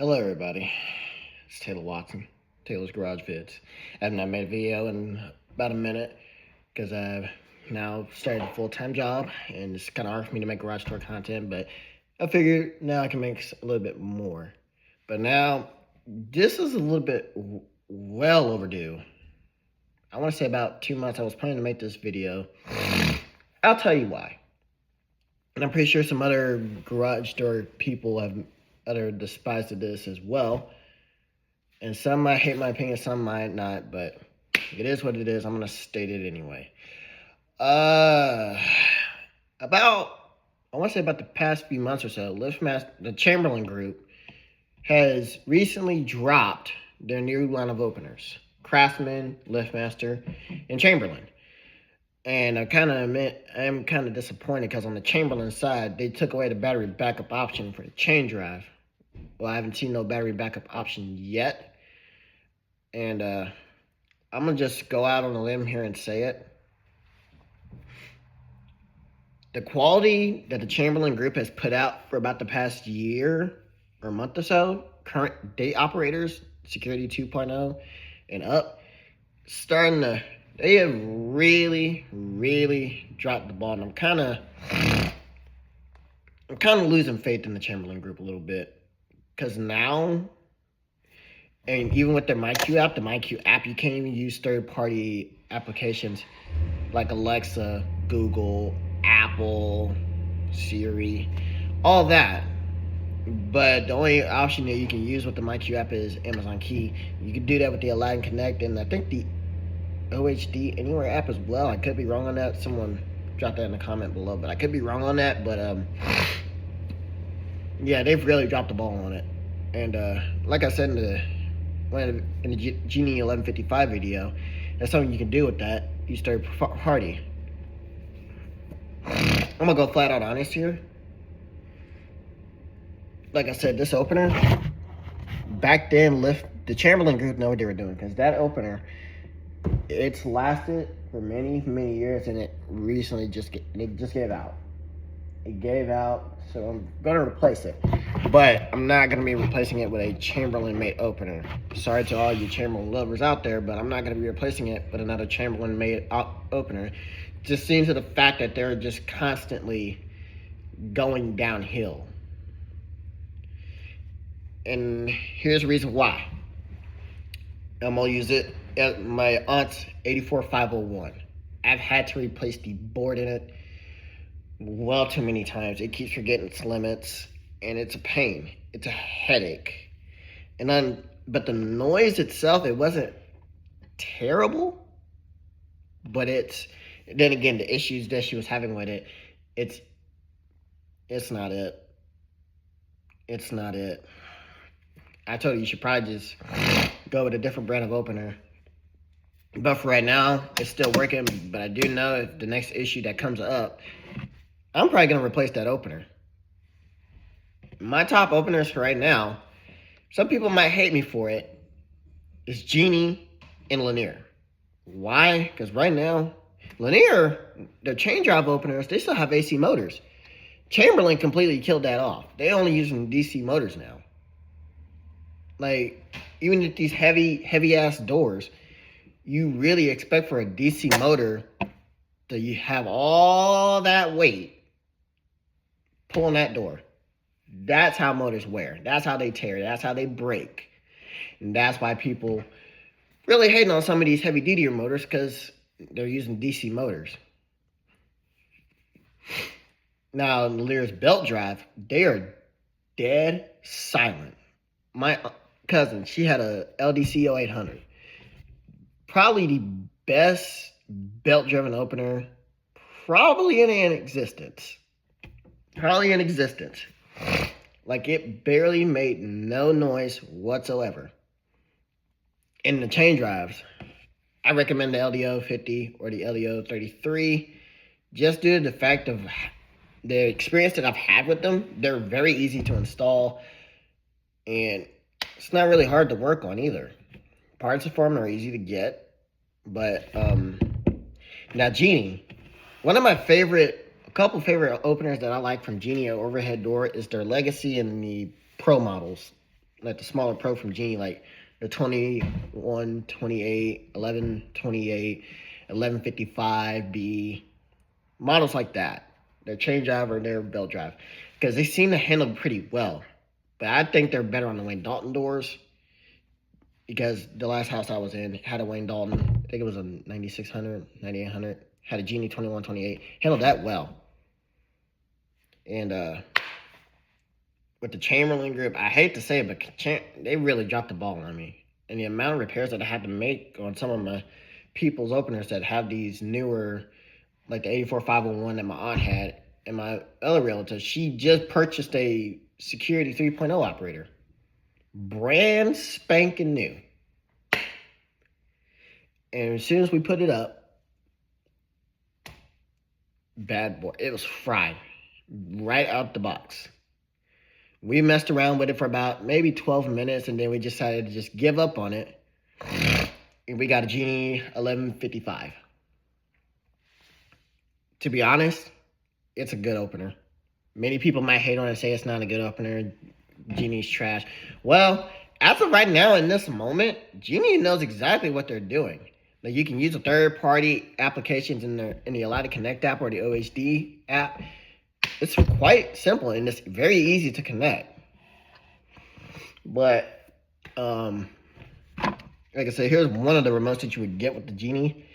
Hello, everybody. It's Taylor Watson, Taylor's Garage Vids. I have not made a video in about a minute because I've now started a full-time job and it's kind of hard for me to make garage door content, but I figured now I can make a little bit more. But now, this is a little bit well overdue. I want to say about 2 months I was planning to make this video. I'll tell you why. And I'm pretty sure some other garage door people have despised this as well. And some might hate my opinion, some might not, but it is what it is. I'm going to state it anyway. I want to say about the past few months or so, the Chamberlain Group has recently dropped their new line of openers. Craftsman, Liftmaster, and Chamberlain. And I'm kind of disappointed because on the Chamberlain side, they took away the battery backup option for the chain drive. Well, I haven't seen no battery backup option yet. And I'm going to just go out on a limb here and say it. The quality that the Chamberlain Group has put out for about the past year or month or so, current date operators, Security 2.0 and up, they have really, really dropped the ball. And I'm kind of losing faith in the Chamberlain Group a little bit. Because now, and even with their MyQ app, you can't even use third-party applications like Alexa, Google, Apple, Siri, all that. But the only option that you can use with the MyQ app is Amazon Key. You can do that with the Aladdin Connect and I think the OHD Anywhere app as well. I could be wrong on that. Someone drop that in the comment below, but I could be wrong on that. But yeah, they've really dropped the ball on it. And like I said in the Genie 1155 video, that's something you can do with that. You start hardy. I'm gonna go flat out honest here. Like I said, this opener back then, the Chamberlain Group know what they were doing, because that opener, it's lasted for many years, and it recently just gave out. It gave out, so I'm gonna replace it, but I'm not gonna be replacing it with a Chamberlain made opener. Sorry to all you Chamberlain lovers out there, but I'm not gonna be replacing it with another Chamberlain made opener. Just seems to the fact that they're just constantly going downhill. And here's the reason why. I'm gonna use it at my aunt's 84501. I've had to replace the board in it well too many times. It keeps forgetting its limits, and it's a pain. It's a headache. But the noise itself, it wasn't terrible. But then again, the issues that she was having with it, it's not it. It's not it. I told you should probably just go with a different brand of opener. But for right now, it's still working. But I do know if the next issue that comes up, I'm probably going to replace that opener. My top openers for right now, some people might hate me for it, is Genie and Lanier. Why? Because right now, Lanier, their chain drive openers, they still have AC motors. Chamberlain completely killed that off. They only using DC motors now. Like, even with these heavy-ass doors, you really expect for a DC motor that you have all that weight pulling that door. That's how motors wear. That's how they tear. That's how they break. And that's why people really hating on some of these heavy-duty motors, because they're using DC motors. Now, Lear's belt drive, they are dead silent. My cousin, she had a LDC 0800. Probably the best belt-driven opener probably in existence. Like, it barely made no noise whatsoever. In the chain drives, I recommend the LDO 50 or the LDO 33, just due to the fact of the experience that I've had with them. They're very easy to install, and it's not really hard to work on either. Parts for them are easy to get. But now Genie, a couple favorite openers that I like from Genie overhead door is their Legacy and the Pro models. like the smaller Pro from Genie, like the 21, 28, 11, 28, 1155B, models like that. Their chain drive or their belt drive. Because they seem to handle pretty well. But I think they're better on the Wayne Dalton doors. Because the last house I was in had a Wayne Dalton. I think it was a 9600, 9800. Had a Genie 21, 28. Handled that well. And with the Chamberlain group, I hate to say it, but they really dropped the ball on me. And the amount of repairs that I had to make on some of my people's openers that have these newer, like the 84501 that my aunt had, and my other relative, she just purchased a Security 3.0 operator. Brand spanking new. And as soon as we put it up, bad boy, it was fried right out the box. We messed around with it for about maybe 12 minutes, and then we decided to just give up on it. And we got a Genie 1155. To be honest, it's a good opener. Many people might hate on it and say it's not a good opener. Genie's trash. Well, as of right now, in this moment, Genie knows exactly what they're doing. Like, you can use the third-party applications in the Allied Connect app or the OHD app. It's quite simple and it's very easy to connect. But like I said, here's one of the remotes that you would get with the Genie.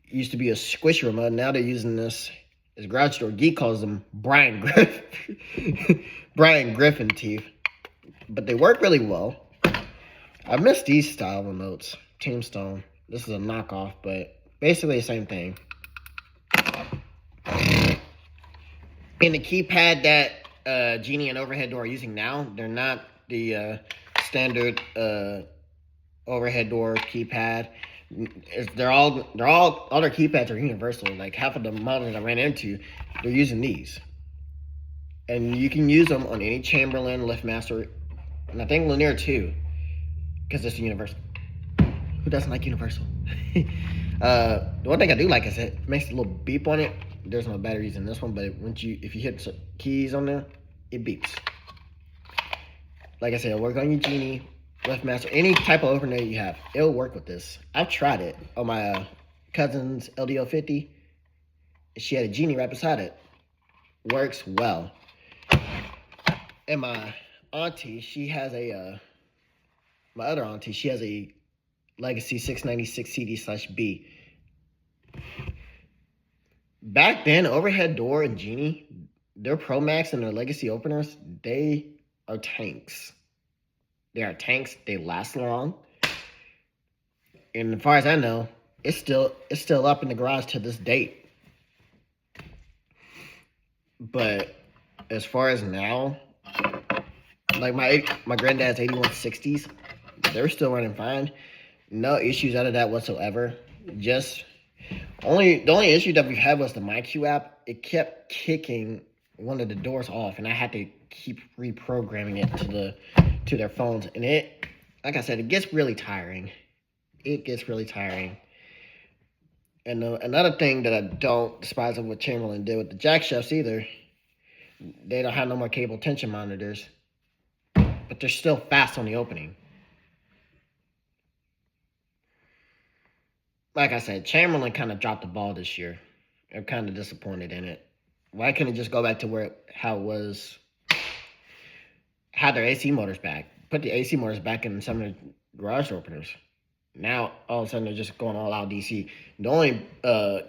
It used to be a squishy remote. Now they're using this, as Garage Door Geek calls them, Brian Griffin teeth. But they work really well. I miss these style remotes. Tombstone. This is a knockoff, but basically the same thing. And the keypad that Genie and Overhead Door are using now, they're not the standard overhead door keypad. All their keypads are universal. Like half of the models I ran into, they're using these. And you can use them on any Chamberlain, LiftMaster, and I think Lanier too, because it's universal. Who doesn't like universal? The one thing I do like is it makes a little beep on it. There's no batteries in this one, but if you hit keys on there, it beeps. Like I said, it'll work on your Genie, LiftMaster, any type of opener you have. It'll work with this. I've tried it on my cousin's LDO50. She had a Genie right beside it. Works well. And my auntie, she has my other auntie, she has a Legacy 696 CD/B. Back then, Overhead Door and Genie, their Pro Max and their Legacy openers, they are tanks. They are tanks. They last long. And as far as I know, it's still up in the garage to this date. But as far as now, like my granddad's 8160s, they're still running fine. No issues out of that whatsoever. Just the only issue that we've had was the MyQ app. It kept kicking one of the doors off, and I had to keep reprogramming it to their phones. And it, like I said, it gets really tiring. It gets really tiring. And another thing that I don't despise of what Chamberlain did with the jack shafts either, they don't have no more cable tension monitors, but they're still fast on the opening. Like I said, Chamberlain kind of dropped the ball this year. I'm kind of disappointed in it. Why couldn't it just go back to how it was? Had their AC motors back. Put the AC motors back in some of the garage openers. Now, all of a sudden, they're just going all out DC. The only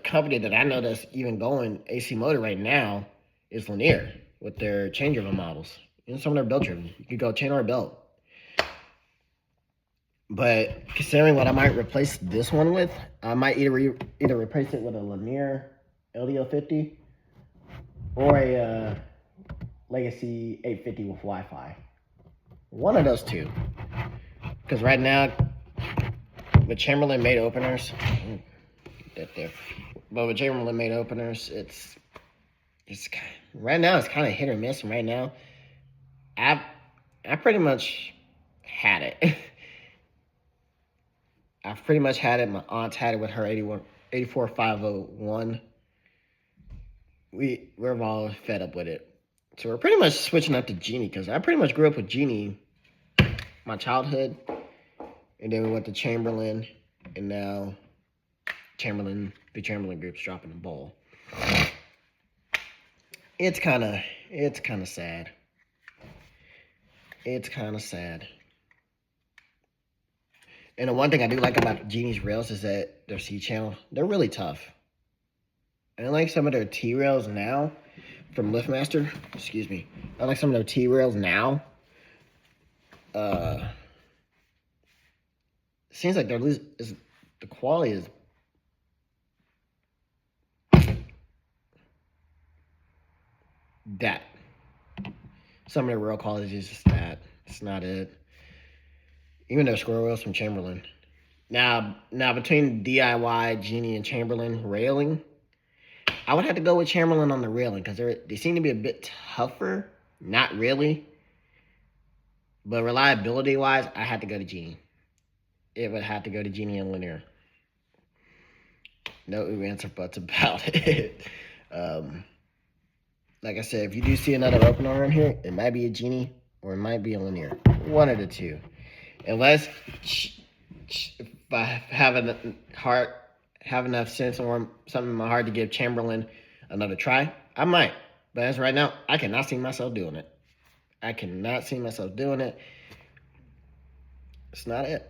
company that I know that's even going AC motor right now is Lanier with their changeover models. And some of their belt driven. You could go chain or belt. But considering what I might replace this one with, I might either replace it with a Lanier LDO50 or a Legacy 850 with Wi-Fi. One of those two. Because right now, with Chamberlain made openers, but with Chamberlain made openers, it's right now it's kind of hit or miss. And right now, I pretty much had it. I've pretty much had it. My aunt's had it with her 84501. We're all fed up with it. So we're pretty much switching up to Genie because I pretty much grew up with Genie my childhood, and then we went to Chamberlain, and now the Chamberlain group's dropping the ball. It's kind of sad. It's kind of sad. And the one thing I do like about Genie's rails is that their C channel, they're really tough. And I like some of their T rails now from LiftMaster. Excuse me. I like some of their T rails now. Seems like the quality is that. Some of the rail quality is just that. It's not it. Even their square rails from Chamberlain. Now between DIY, Genie, and Chamberlain railing, I would have to go with Chamberlain on the railing because they seem to be a bit tougher. Not really. But reliability-wise, I had to go to Genie. It would have to go to Genie and Linear. No answer buts about it. Like I said, if you do see another opener around here, it might be a Genie or it might be a Linear. One of the two. Unless if I have enough sense or something in my heart to give Chamberlain another try, I might. But as right now, I cannot see myself doing it. It's not it.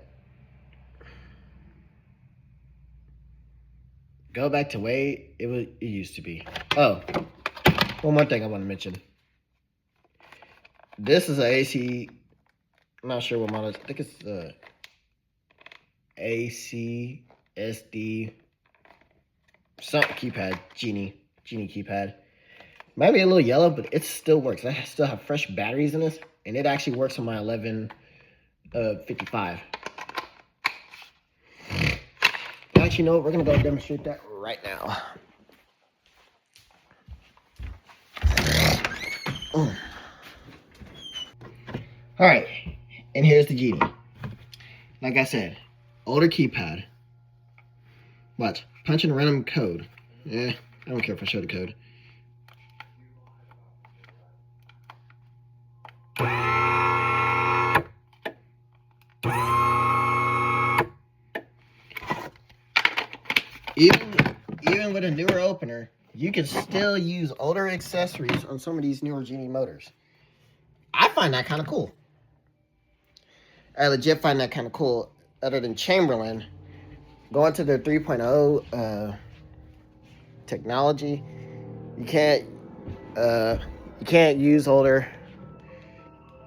Go back to way it used to be. Oh, one more thing I want to mention. This is an AC. I'm not sure what model. I think it's the ACSD something keypad. Genie keypad. Might be a little yellow, but it still works. I still have fresh batteries in this, and it actually works on my 1155. Actually, you know what? We're gonna go demonstrate that right now. All right, and here's the Genie. Like I said, older keypad. Watch, punch in a random code. I don't care if I show the code. Even with a newer opener, you can still use older accessories on some of these newer Genie motors. I find that kind of cool. I legit find that kind of cool. Other than Chamberlain, going to their 3.0 technology, you can't use older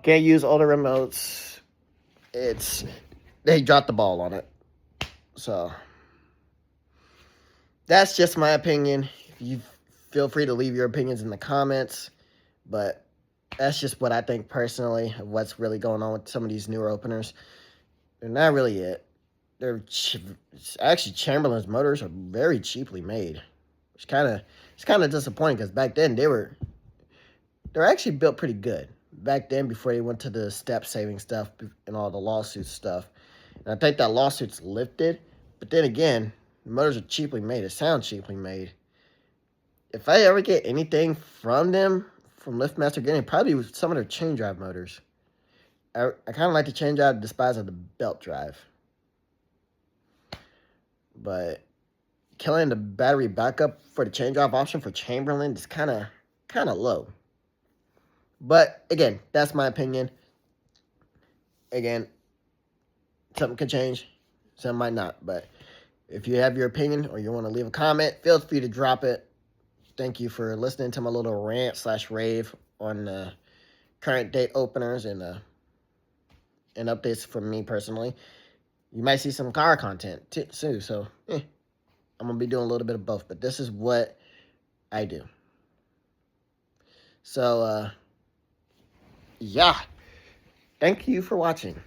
remotes. They dropped the ball on it. So that's just my opinion. You feel free to leave your opinions in the comments, but that's just what I think personally of what's really going on with some of these newer openers. They're not really it. Actually, Chamberlain's motors are very cheaply made. It's kind of disappointing because back then they're actually built pretty good. Back then, before they went to the step saving stuff and all the lawsuit stuff, and I think that lawsuit's lifted. But then again, the motors are cheaply made. It sounds cheaply made. If I ever get anything from them, from LiftMaster getting, probably with some of their chain drive motors. I kind of like the chain drive, despise of the belt drive. But killing the battery backup for the chain drive option for Chamberlain is kind of low. But again, that's my opinion. Again, something could change, some might not. But if you have your opinion or you want to leave a comment, feel free to drop it. Thank you for listening to my little rant/rave on current date openers and updates from me personally. You might see some car content too. So I'm gonna be doing a little bit of both, but this is what I do. So yeah, thank you for watching.